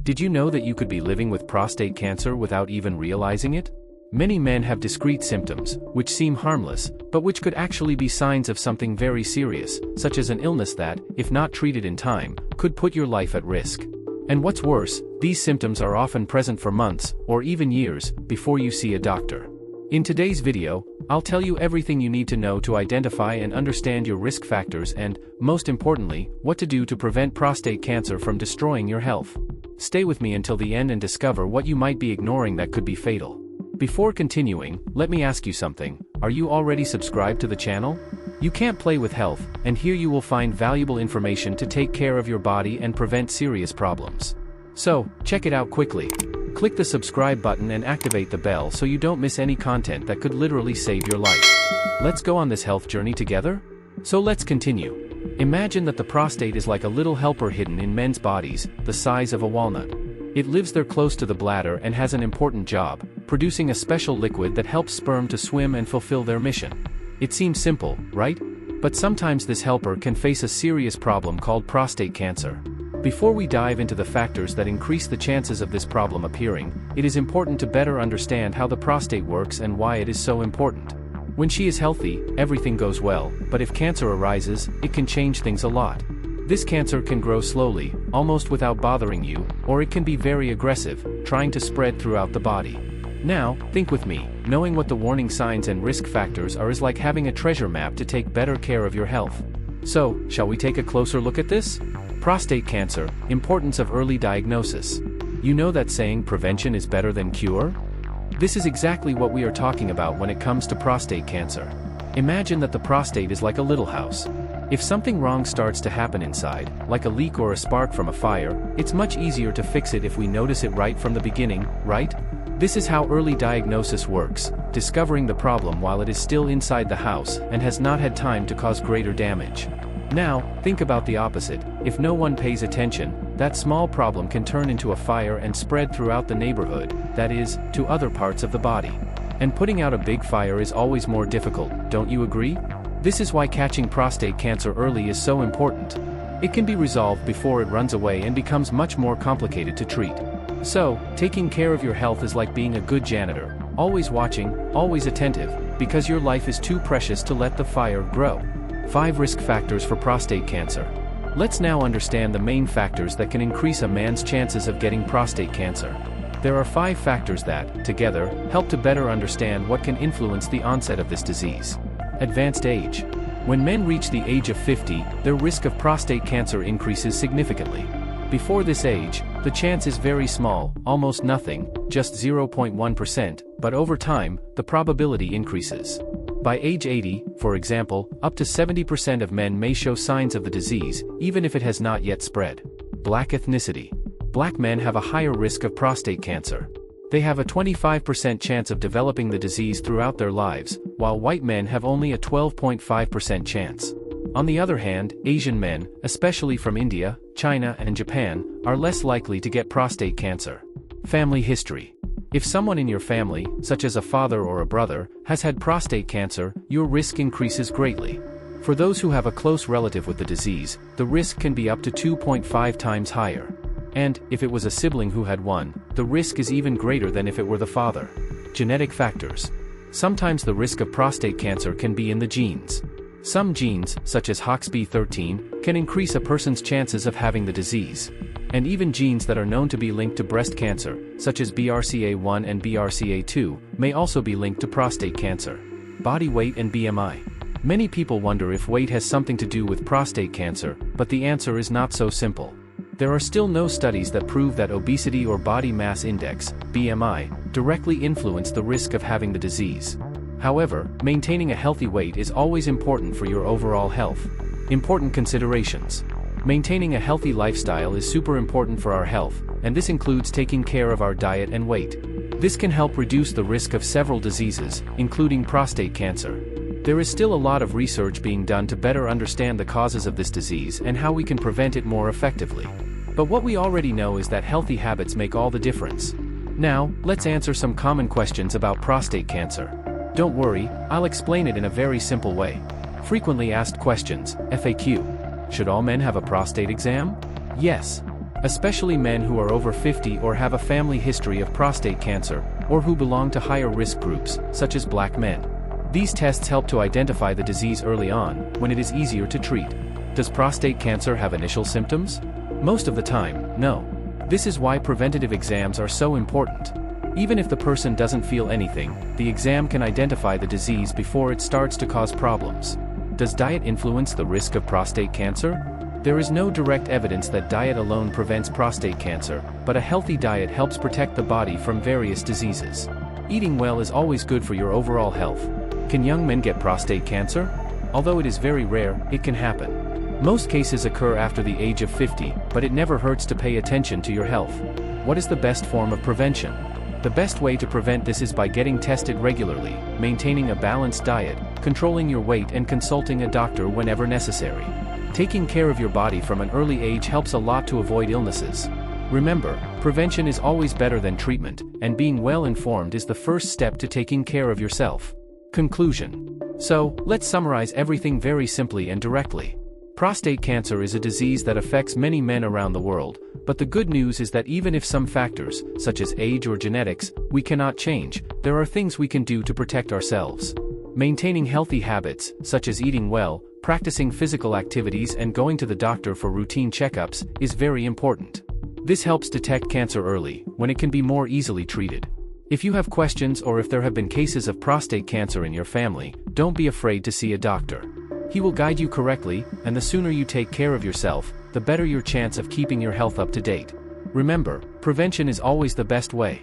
Did you know that you could be living with prostate cancer without even realizing it? Many men have discrete symptoms, which seem harmless, but which could actually be signs of something very serious, such as an illness that, if not treated in time, could put your life at risk. And what's worse, these symptoms are often present for months, or even years, before you see a doctor. In today's video, I'll tell you everything you need to know to identify and understand your risk factors and, most importantly, what to do to prevent prostate cancer from destroying your health. Stay with me until the end and discover what you might be ignoring that could be fatal. Before continuing, let me ask you something. Are you already subscribed to the channel? You can't play with health, and here you will find valuable information to take care of your body and prevent serious problems. So, check it out quickly. Click the subscribe button and activate the bell so you don't miss any content that could literally save your life. Let's go on this health journey together? So let's continue. Imagine that the prostate is like a little helper hidden in men's bodies, the size of a walnut. It lives there close to the bladder and has an important job, producing a special liquid that helps sperm to swim and fulfill their mission. It seems simple, right? But sometimes this helper can face a serious problem called prostate cancer. Before we dive into the factors that increase the chances of this problem appearing, it is important to better understand how the prostate works and why it is so important. When she is healthy, everything goes well, but if cancer arises, it can change things a lot. This cancer can grow slowly, almost without bothering you, or it can be very aggressive, trying to spread throughout the body. Now, think with me, knowing what the warning signs and risk factors are is like having a treasure map to take better care of your health. So, shall we take a closer look at this? Prostate cancer, importance of early diagnosis. You know that saying prevention is better than cure? This is exactly what we are talking about when it comes to prostate cancer. Imagine that the prostate is like a little house. If something wrong starts to happen inside, like a leak or a spark from a fire, it's much easier to fix it if we notice it right from the beginning, right? This is how early diagnosis works, discovering the problem while it is still inside the house and has not had time to cause greater damage. Now, think about the opposite. If no one pays attention, that small problem can turn into a fire and spread throughout the neighborhood, that is, to other parts of the body. And putting out a big fire is always more difficult, don't you agree? This is why catching prostate cancer early is so important. It can be resolved before it runs away and becomes much more complicated to treat. So, taking care of your health is like being a good janitor, always watching, always attentive, because your life is too precious to let the fire grow. 5 risk factors for prostate cancer. Let's now understand the main factors that can increase a man's chances of getting prostate cancer. There are 5 factors that, together, help to better understand what can influence the onset of this disease. Advanced age. When men reach the age of 50, their risk of prostate cancer increases significantly. Before this age, the chance is very small, almost nothing, just 0.1%, but over time, the probability increases. By age 80, for example, up to 70% of men may show signs of the disease, even if it has not yet spread. Black ethnicity. Black men have a higher risk of prostate cancer. They have a 25% chance of developing the disease throughout their lives, while white men have only a 12.5% chance. On the other hand, Asian men, especially from India, China, and Japan, are less likely to get prostate cancer. Family history. If someone in your family, such as a father or a brother, has had prostate cancer, your risk increases greatly. For those who have a close relative with the disease, the risk can be up to 2.5 times higher. And, if it was a sibling who had one, the risk is even greater than if it were the father. Genetic factors. Sometimes the risk of prostate cancer can be in the genes. Some genes, such as HOXB13, can increase a person's chances of having the disease. And even genes that are known to be linked to breast cancer, such as BRCA1 and BRCA2, may also be linked to prostate cancer. Body weight and BMI. Many people wonder if weight has something to do with prostate cancer, but the answer is not so simple. There are still no studies that prove that obesity or body mass index, BMI, directly influence the risk of having the disease. However, maintaining a healthy weight is always important for your overall health. Important considerations. Maintaining a healthy lifestyle is super important for our health, and this includes taking care of our diet and weight. This can help reduce the risk of several diseases, including prostate cancer. There is still a lot of research being done to better understand the causes of this disease and how we can prevent it more effectively. But what we already know is that healthy habits make all the difference. Now, let's answer some common questions about prostate cancer. Don't worry, I'll explain it in a very simple way. Frequently asked questions, FAQ. Should all men have a prostate exam? Yes. especially men who are over 50 or have a family history of prostate cancer, or who belong to higher risk groups, such as black men. These tests help to identify the disease early on, when it is easier to treat. Does prostate cancer have initial symptoms? Most of the time, no. This is why preventative exams are so important. Even if the person doesn't feel anything, the exam can identify the disease before it starts to cause problems. Does diet influence the risk of prostate cancer? There is no direct evidence that diet alone prevents prostate cancer, but a healthy diet helps protect the body from various diseases. Eating well is always good for your overall health. Can young men get prostate cancer? Although it is very rare, it can happen. Most cases occur after the age of 50, but it never hurts to pay attention to your health. What is the best form of prevention? The best way to prevent this is by getting tested regularly, maintaining a balanced diet, controlling your weight and consulting a doctor whenever necessary. Taking care of your body from an early age helps a lot to avoid illnesses. Remember, prevention is always better than treatment, and being well informed is the first step to taking care of yourself. Conclusion. So, let's summarize everything very simply and directly. Prostate cancer is a disease that affects many men around the world, but the good news is that even if some factors, such as age or genetics, we cannot change, there are things we can do to protect ourselves. Maintaining healthy habits, such as eating well, practicing physical activities and going to the doctor for routine checkups, is very important. This helps detect cancer early, when it can be more easily treated. If you have questions or if there have been cases of prostate cancer in your family, don't be afraid to see a doctor. He will guide you correctly, and the sooner you take care of yourself, the better your chance of keeping your health up to date. Remember, prevention is always the best way.